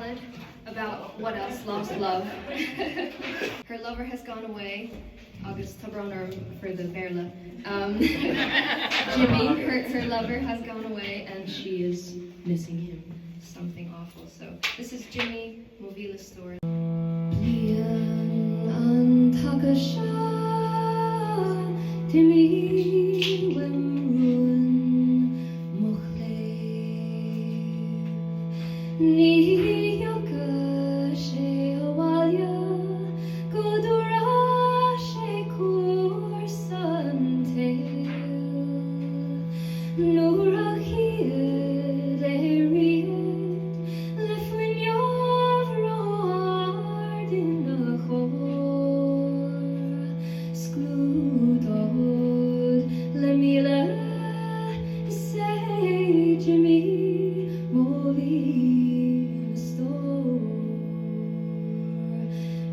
ballad about what else? Lost love. Her lover has gone away. Agus tabroner for the Verla. Jimmy, her lover has gone away and she is missing him. Something awful. So this is Jimmy, Movila story.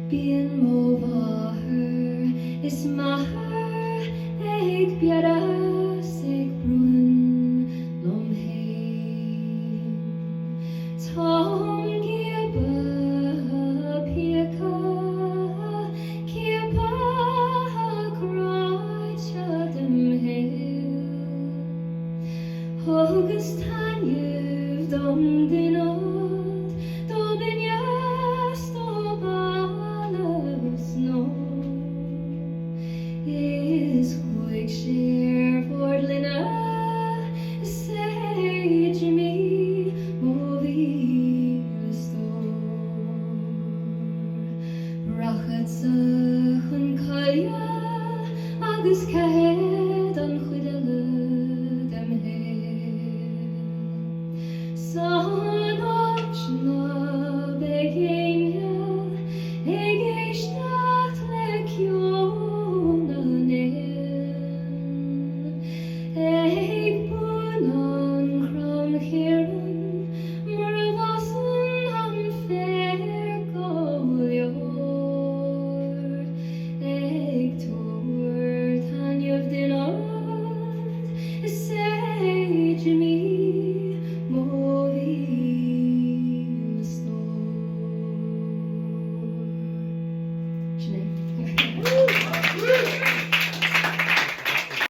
Bien movaher is maher eik biara sek brun lom hei